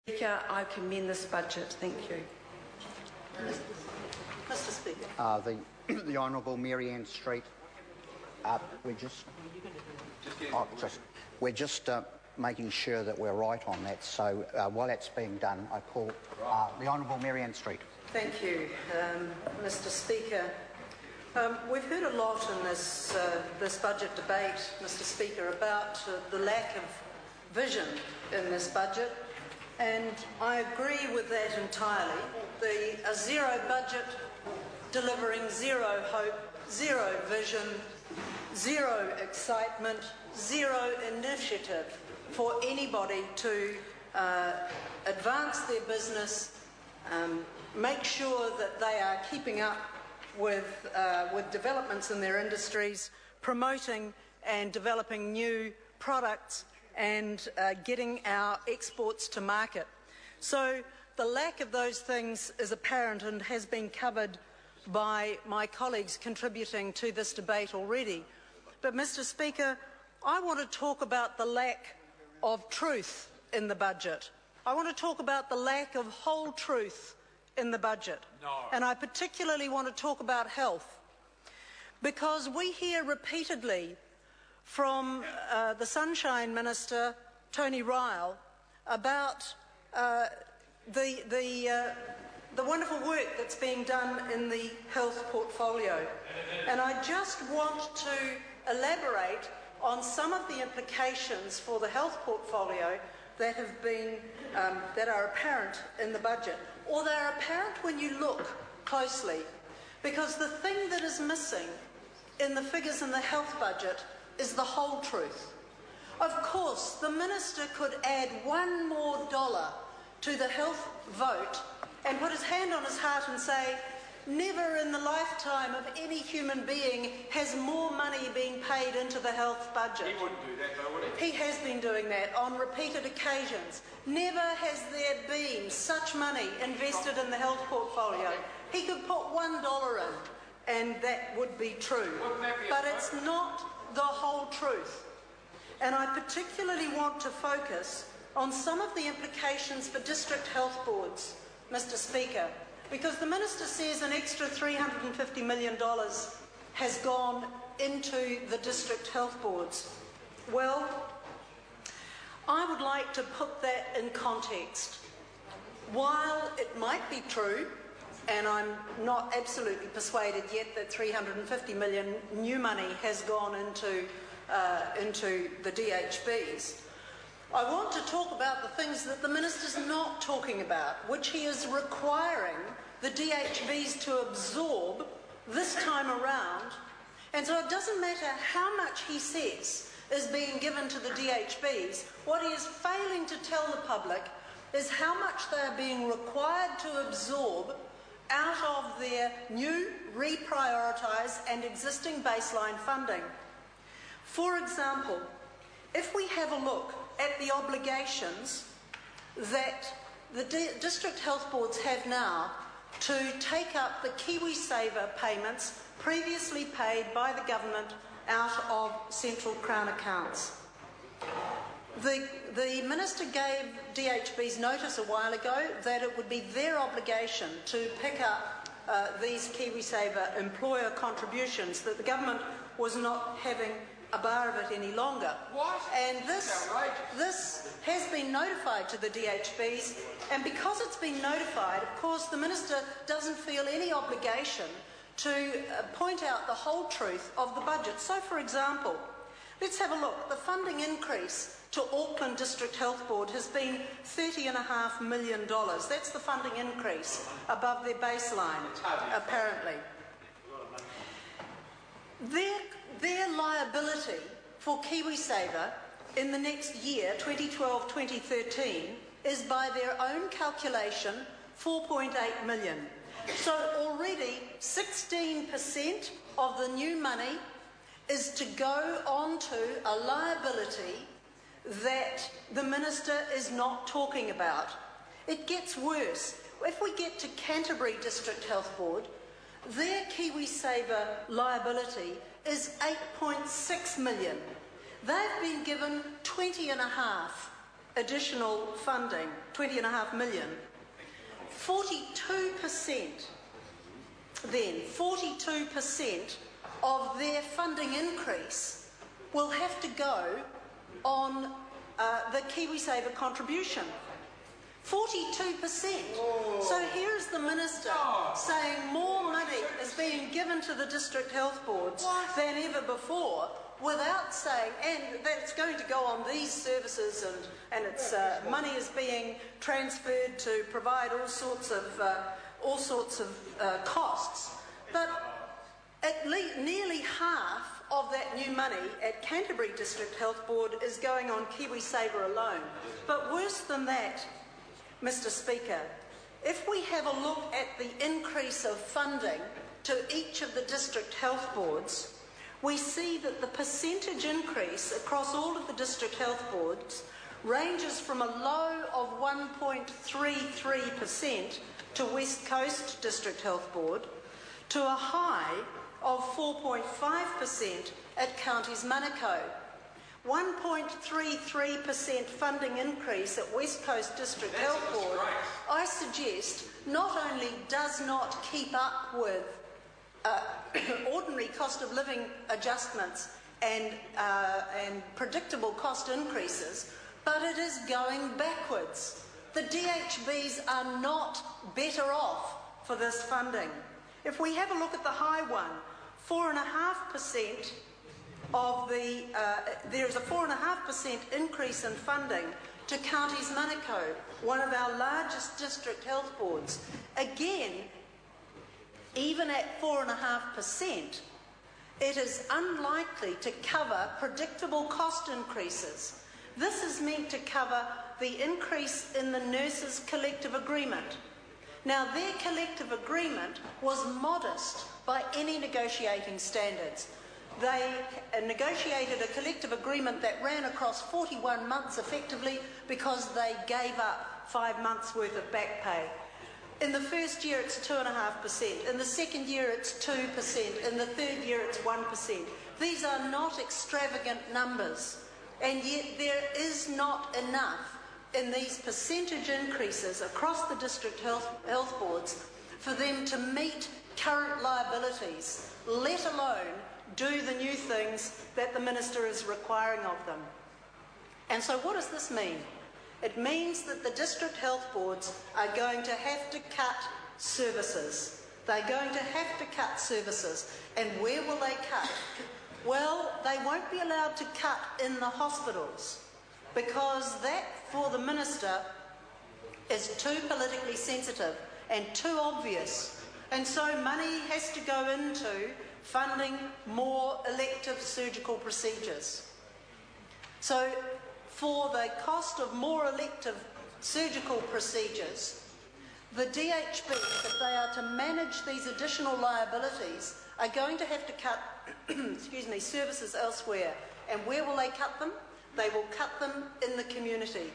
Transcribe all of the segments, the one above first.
Speaker, I commend this budget. Thank you. Mr. Speaker. The Honourable Mary Ann Street. We're just making sure that we're right on that. So while that's being done, I call the Honourable Mary Ann Street. Thank you, Mr. Speaker. We've heard a lot in this budget debate, Mr. Speaker, about the lack of vision in this budget, and I agree with that entirely. A zero budget delivering zero hope, zero vision, zero excitement, zero initiative for anybody to advance their business, make sure that they are keeping up with developments in their industries, promoting and developing new products and getting our exports to market. So the lack of those things is apparent and has been covered by my colleagues contributing to this debate already. But, Mr. Speaker, I want to talk about the lack of truth in the budget. I want to talk about the lack of whole truth in the budget. And I particularly want to talk about health, because we hear repeatedly from the Sunshine Minister, Tony Ryle, about the wonderful work that's being done in the health portfolio. And I just want to elaborate on some of the implications for the health portfolio that have been that are apparent in the budget, or they are apparent when you look closely, because the thing that is missing in the figures in the health budget is the whole truth. Of course, the Minister could add $1 more to the health vote and put his hand on his heart and say, never in the lifetime of any human being has more money been paid into the health budget. He wouldn't do that, though, would he? He has been doing that on repeated occasions. Never has there been such money invested in the health portfolio. He could put $1 in and that would be true. But it's not the whole truth. And I particularly want to focus on some of the implications for district health boards, Mr. Speaker, because the Minister says an extra $350 million has gone into the district health boards. Well, I would like to put that in context. While it might be true, and I'm not absolutely persuaded yet that $350 million new money has gone into the DHBs, I want to talk about the things that the Minister's not talking about, which he is requiring the DHBs to absorb this time around. And so it doesn't matter how much he says is being given to the DHBs, what he is failing to tell the public is how much they are being required to absorb out of their new, reprioritised and existing baseline funding. For example, if we have a look at the obligations that the district health boards have now to take up the KiwiSaver payments previously paid by the government out of Central Crown accounts. The Minister gave DHBs notice a while ago that it would be their obligation to pick up these KiwiSaver employer contributions, that the government was not having a bar of it any longer. What? And this has been notified to the DHBs, and because it's been notified, of course, the Minister doesn't feel any obligation to point out the whole truth of the budget. So, for example, let's have a look. The funding increase to Auckland District Health Board has been $30.5 million. That's the funding increase above their baseline, apparently. Their liability for KiwiSaver in the next year, 2012-2013, is by their own calculation $4.8 million. So already 16% of the new money is to go on to a liability that the Minister is not talking about. It gets worse. If we get to Canterbury District Health Board, their KiwiSaver liability is $8.6 million. They've been given $20.5 additional funding, 20.5 million, 42% of their funding increase will have to go on the KiwiSaver contribution. 42%. So here is the Minister saying more money is being given to the district health boards than ever before, without saying, and that it's going to go on these services, and it's money is being transferred to provide all sorts of costs. But at least nearly half of that new money at Canterbury District Health Board is going on KiwiSaver alone. But worse than that, Mr. Speaker, if we have a look at the increase of funding to each of the district health boards, we see that the percentage increase across all of the district health boards ranges from a low of 1.33% to West Coast District Health Board to a high of 4.5% at Counties Manukau. 1.33% funding increase at West Coast District Health Board, I suggest, not only does not keep up with ordinary cost of living adjustments and predictable cost increases, but it is going backwards. The DHBs are not better off for this funding. If we have a look at the high one, 4.5% of the, there is a 4.5% increase in funding to Counties Manukau, one of our largest district health boards. Again, even at 4.5%, it is unlikely to cover predictable cost increases. This is meant to cover the increase in the nurses' collective agreement. Now, their collective agreement was modest by any negotiating standards. They negotiated a collective agreement that ran across 41 months effectively because they gave up 5 months' worth of back pay. In the first year it's 2.5%, in the second year it's 2%, in the third year it's 1%. These are not extravagant numbers, and yet there is not enough in these percentage increases across the district health boards for them to meet current liabilities, let alone do the new things that the Minister is requiring of them. And so what does this mean? It means that the district health boards are going to have to cut services. They're going to have to cut services. And where will they cut? Well, they won't be allowed to cut in the hospitals, because that, for the Minister, is too politically sensitive and too obvious. And so money has to go into funding more elective surgical procedures. So for the cost of more elective surgical procedures, the DHB, if they are to manage these additional liabilities, are going to have to cut services elsewhere. And where will they cut them? They will cut them in the community.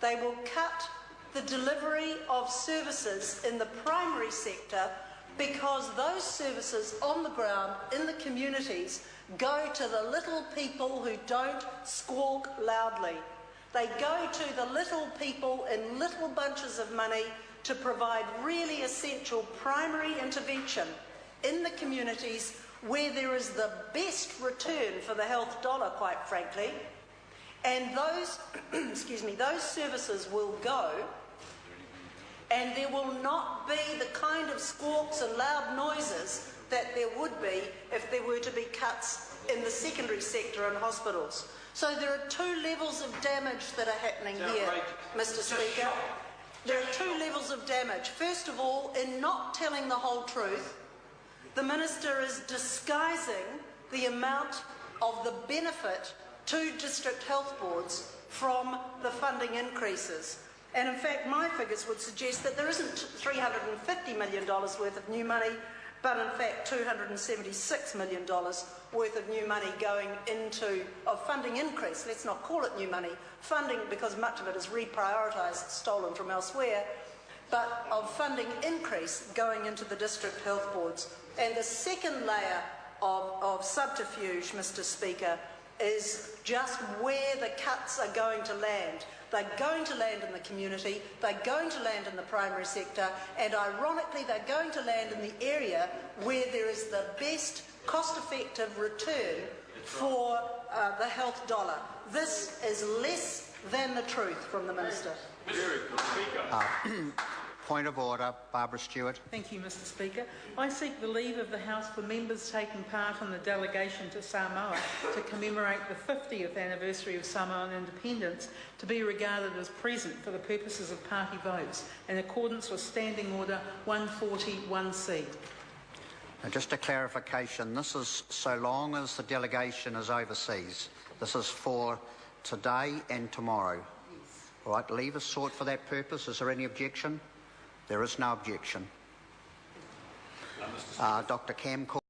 They will cut the delivery of services in the primary sector, because those services on the ground in the communities go to the little people who don't squawk loudly. They go to the little people in little bunches of money to provide really essential primary intervention in the communities where there is the best return for the health dollar, quite frankly. And those, those services will go, and there will not be the kind of squawks and loud noises that there would be if there were to be cuts in the secondary sector and hospitals. So there are two levels of damage that are happening here, Mr. Speaker. There are two levels of damage. First of all, in not telling the whole truth, the Minister is disguising the amount of the benefit to district health boards from the funding increases. And in fact, my figures would suggest that there isn't $350 million worth of new money, but in fact $276 million worth of new money going into, of funding increase, let's not call it new money, funding, because much of it is reprioritised, stolen from elsewhere, but of funding increase going into the district health boards. And the second layer of subterfuge, Mr. Speaker, is just where the cuts are going to land. They're going to land in the community, they're going to land in the primary sector, and ironically they're going to land in the area where there is the best cost-effective return for the health dollar. This is less than the truth from the Minister. Point of order, Barbara Stewart. Thank you, Mr Speaker. I seek the leave of the House for members taking part in the delegation to Samoa to commemorate the 50th anniversary of Samoan independence to be regarded as present for the purposes of party votes in accordance with Standing Order 140(1)(c). Just a clarification, this is so long as the delegation is overseas. This is for today and tomorrow. Yes. All right, leave is sought for that purpose. Is there any objection? There is no objection. Dr. Cam.